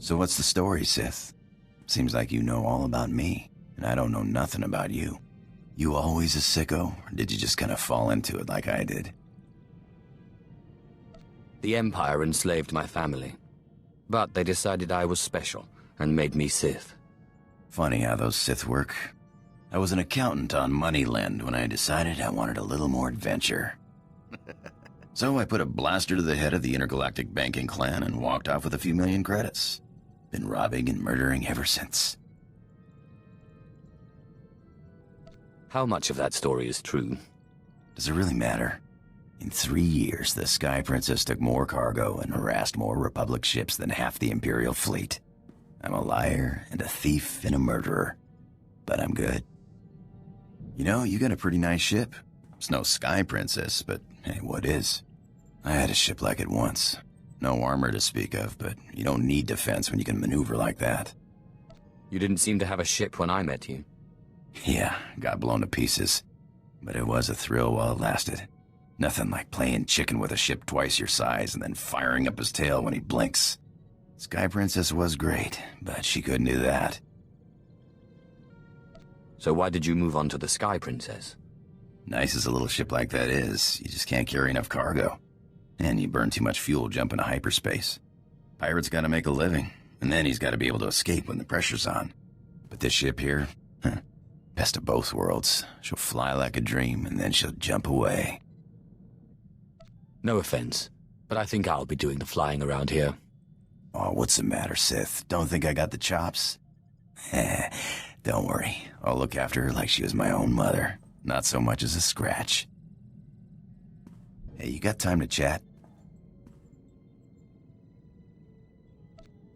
So what's the story, Sith? Seems like you know all about me, and I don't know nothing about you. You always a sicko, or did you just kind of fall into it like I did? The Empire enslaved my family, but they decided I was special and made me Sith. Funny how those Sith work. I was an accountant on Moneyland when I decided I wanted a little more adventure. So I put a blaster to the head of the intergalactic banking clan and walked off with a few million credits. Been robbing and murdering ever since. How much of that story is true? Does it really matter? In 3 years, the Sky Princess took more cargo and harassed more Republic ships than half the Imperial fleet. I'm a liar and a thief and a murderer, but I'm good. You know, you got a pretty nice ship. It's no Sky Princess, but hey, what is? I had a ship like it once. No armor to speak of, but you don't need defense when you can maneuver like that. You didn't seem to have a ship when I met you. Yeah, got blown to pieces. But it was a thrill while it lasted. Nothing like playing chicken with a ship twice your size and then firing up his tail when he blinks. Sky Princess was great, but she couldn't do that. So why did you move on to the Sky Princess? Nice as a little ship like that is, you just can't carry enough cargo. And you burn too much fuel jumping to hyperspace. Pirate's gotta make a living, and then he's gotta be able to escape when the pressure's on. But this ship here, best of both worlds. She'll fly like a dream, and then she'll jump away. No offense, but I think I'll be doing the flying around here. Oh, what's the matter, Sith? Don't think I got the chops? Don't worry, I'll look after her like she was my own mother. Not so much as a scratch. Hey, you got time to chat?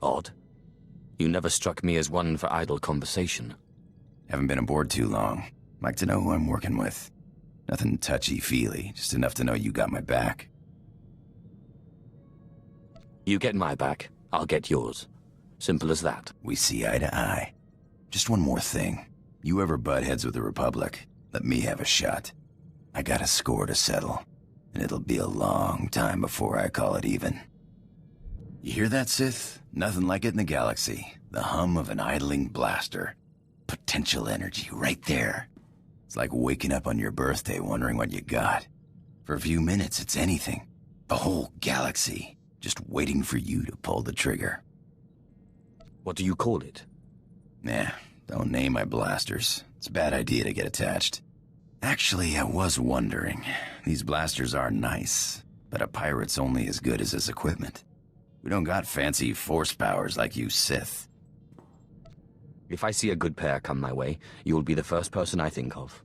Odd. You never struck me as one for idle conversation. Haven't been aboard too long. Like to know who I'm working with. Nothing touchy-feely, just enough to know you got my back. You get my back, I'll get yours. Simple as that. We see eye to eye. Just one more thing. You ever butt heads with the Republic, let me have a shot. I got a score to settle, and it'll be a long time before I call it even. You hear that, Sith? Nothing like it in the galaxy. The hum of an idling blaster. Potential energy right there. It's like waking up on your birthday wondering what you got. For a few minutes, it's anything. The whole galaxy, just waiting for you to pull the trigger. What do you call it? Nah, don't name my blasters. It's a bad idea to get attached. Actually, I was wondering. These blasters are nice, but a pirate's only as good as his equipment. We don't got fancy force powers like you Sith. If I see a good pair come my way, you'll be the first person I think of.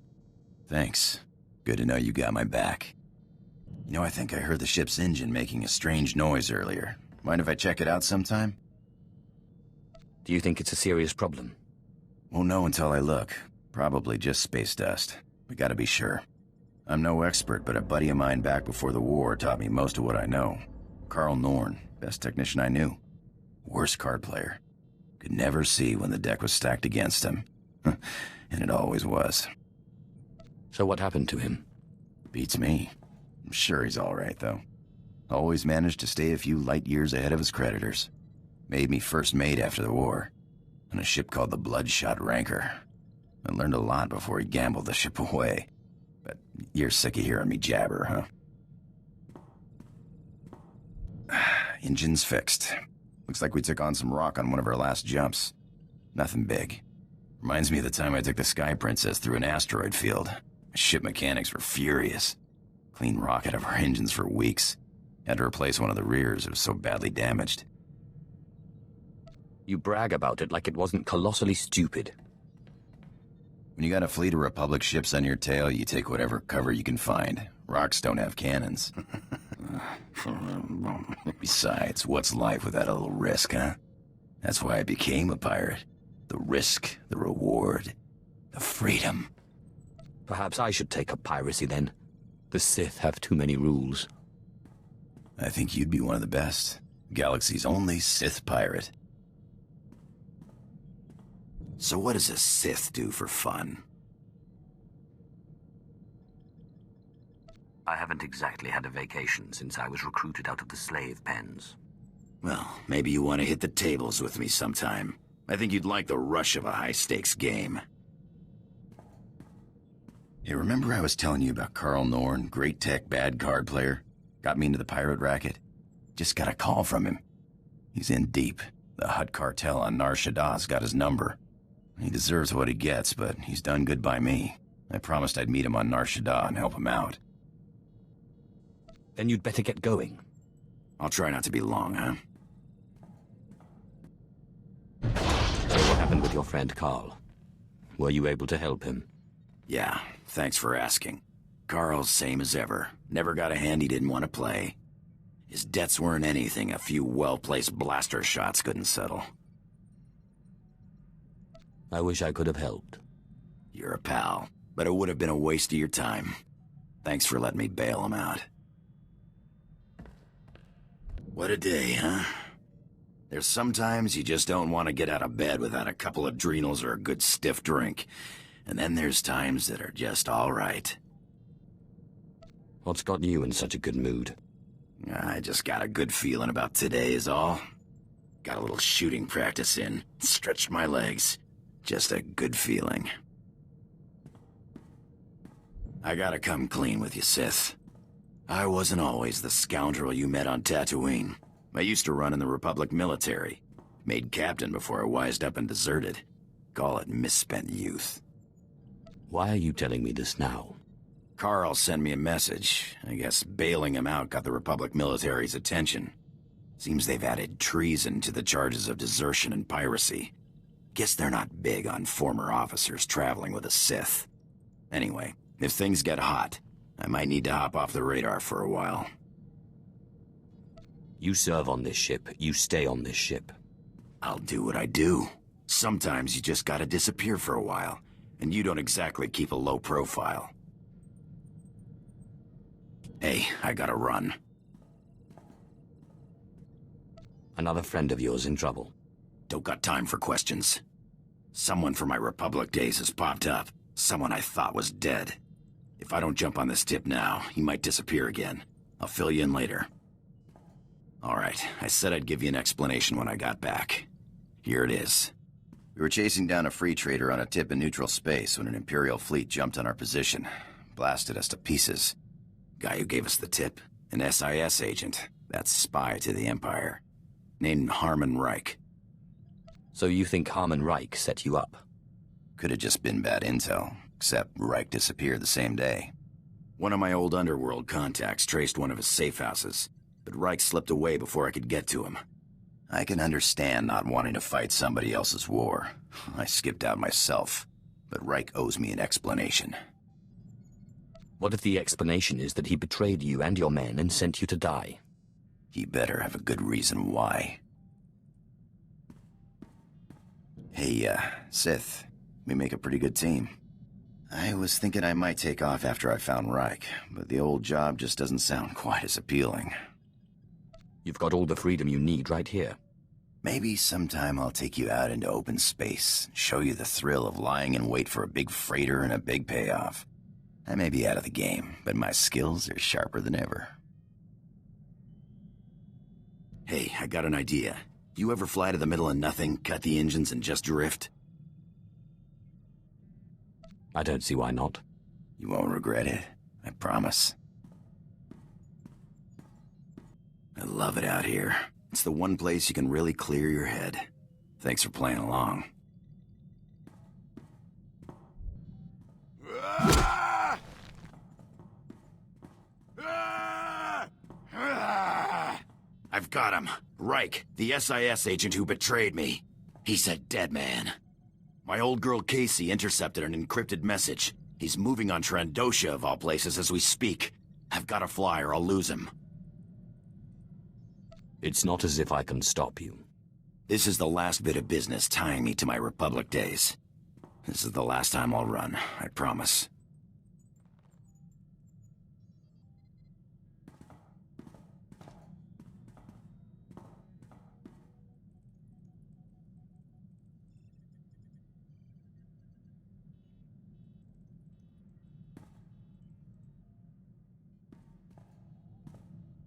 Thanks. Good to know you got my back. You know, I think I heard the ship's engine making a strange noise earlier. Mind if I check it out sometime? Do you think it's a serious problem? Won't know until I look. Probably just space dust. We gotta be sure. I'm no expert, but a buddy of mine back before the war taught me most of what I know. Carl Norn, best technician I knew. Worst card player. Could never see when the deck was stacked against him. And it always was. So what happened to him? Beats me. I'm sure he's alright, though. Always managed to stay a few light years ahead of his creditors. Made me first mate after the war, on a ship called the Bloodshot Ranker. I learned a lot before he gambled the ship away. But you're sick of hearing me jabber, huh? Engine's fixed. Looks like we took on some rock on one of our last jumps. Nothing big. Reminds me of the time I took the Sky Princess through an asteroid field. My ship mechanics were furious. Cleaned rock out of our engines for weeks. Had to replace one of the rears, it was so badly damaged. You brag about it like it wasn't colossally stupid. When you got a fleet of Republic ships on your tail, you take whatever cover you can find. Rocks don't have cannons. Besides, what's life without a little risk, huh? That's why I became a pirate. The risk, the reward, the freedom. Perhaps I should take up piracy then. The Sith have too many rules. I think you'd be one of the best. Galaxy's only Sith pirate. So what does a Sith do for fun? I haven't exactly had a vacation since I was recruited out of the slave pens. Well, maybe you want to hit the tables with me sometime. I think you'd like the rush of a high-stakes game. Hey, remember I was telling you about Carl Norn, great tech, bad card player? Got me into the pirate racket? Just got a call from him. He's in deep. The Hutt cartel on Nar Shaddah's got his number. He deserves what he gets, but he's done good by me. I promised I'd meet him on Nar Shaddaa and help him out. Then you'd better get going. I'll try not to be long, huh? So what happened with your friend Carl? Were you able to help him? Yeah, thanks for asking. Carl's same as ever. Never got a hand he didn't want to play. His debts weren't anything a few well-placed blaster shots couldn't settle. I wish I could have helped. You're a pal, but it would have been a waste of your time. Thanks for letting me bail him out. What a day, huh? There's sometimes you just don't want to get out of bed without a couple of adrenals or a good stiff drink. And then there's times that are just all right. What's got you in such a good mood? I just got a good feeling about today is all. Got a little shooting practice in. Stretched my legs. Just a good feeling. I gotta come clean with you, Sith. I wasn't always the scoundrel you met on Tatooine. I used to run in the Republic military. Made captain before I wised up and deserted. Call it misspent youth. Why are you telling me this now? Carl sent me a message. I guess bailing him out got the Republic military's attention. Seems they've added treason to the charges of desertion and piracy. Guess they're not big on former officers traveling with a Sith. Anyway, if things get hot, I might need to hop off the radar for a while. You serve on this ship. You stay on this ship. I'll do what I do. Sometimes you just gotta disappear for a while, and you don't exactly keep a low profile. Hey, I gotta run. Another friend of yours in trouble. Don't got time for questions. Someone from my Republic days has popped up. Someone I thought was dead. If I don't jump on this tip now, he might disappear again. I'll fill you in later. Alright, I said I'd give you an explanation when I got back. Here it is. We were chasing down a free trader on a tip in neutral space when an Imperial fleet jumped on our position. Blasted us to pieces. Guy who gave us the tip, an SIS agent. That's spy to the Empire. Named Harmon Reich. So you think Harmon Reich set you up? Could have just been bad intel, except Reich disappeared the same day. One of my old underworld contacts traced one of his safe houses, but Reich slipped away before I could get to him. I can understand not wanting to fight somebody else's war. I skipped out myself, but Reich owes me an explanation. What if the explanation is that he betrayed you and your men and sent you to die? He better have a good reason why. Hey, Sith, we make a pretty good team. I was thinking I might take off after I found Reich, but the old job just doesn't sound quite as appealing. You've got all the freedom you need right here. Maybe sometime I'll take you out into open space, show you the thrill of lying in wait for a big freighter and a big payoff. I may be out of the game, but my skills are sharper than ever. Hey, I got an idea. You ever fly to the middle of nothing, cut the engines, and just drift? I don't see why not. You won't regret it, I promise. I love it out here. It's the one place you can really clear your head. Thanks for playing along. I've got him. Reich, the SIS agent who betrayed me. He's a dead man. My old girl Casey intercepted an encrypted message. He's moving on Trandosha of all places as we speak. I've got to fly or I'll lose him. It's not as if I can stop you. This is the last bit of business tying me to my Republic days. This is the last time I'll run, I promise.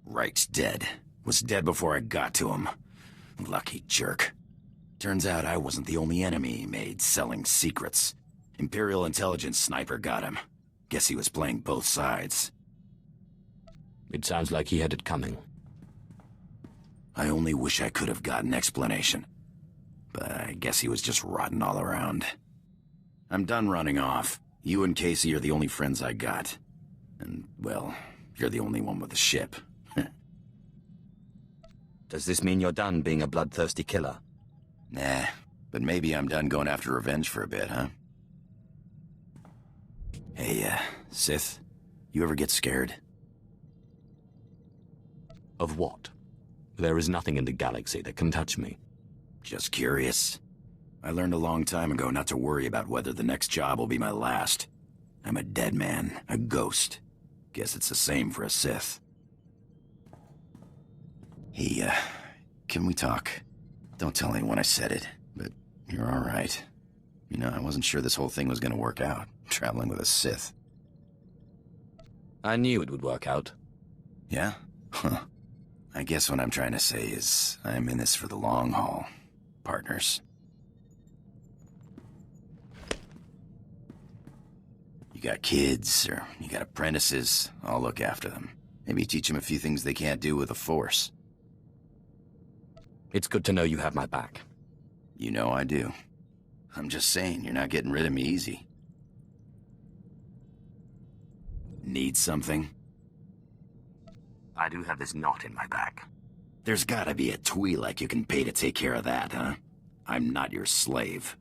Reich's dead. Was dead before I got to him. Lucky jerk. Turns out I wasn't the only enemy he made selling secrets. Imperial intelligence sniper got him. Guess he was playing both sides. It sounds like he had it coming. I only wish I could have gotten explanation. But I guess he was just rotten all around. I'm done running off. You and Casey are the only friends I got. And, well, you're the only one with a ship. Does this mean you're done being a bloodthirsty killer? Nah, but maybe I'm done going after revenge for a bit, huh? Hey, Sith, you ever get scared? Of what? There is nothing in the galaxy that can touch me. Just curious. I learned a long time ago not to worry about whether the next job will be my last. I'm a dead man, a ghost. Guess it's the same for a Sith. Hey, can we talk? Don't tell anyone I said it, but you're alright. You know, I wasn't sure this whole thing was gonna work out, traveling with a Sith. I knew it would work out. Yeah? Huh. I guess what I'm trying to say is, I'm in this for the long haul. Partners. You got kids, or you got apprentices, I'll look after them. Maybe teach them a few things they can't do with the Force. It's good to know you have my back. You know I do. I'm just saying, you're not getting rid of me easy. Need something? I do have this knot in my back. There's gotta be a Twi'lek you can pay to take care of that, huh? I'm not your slave.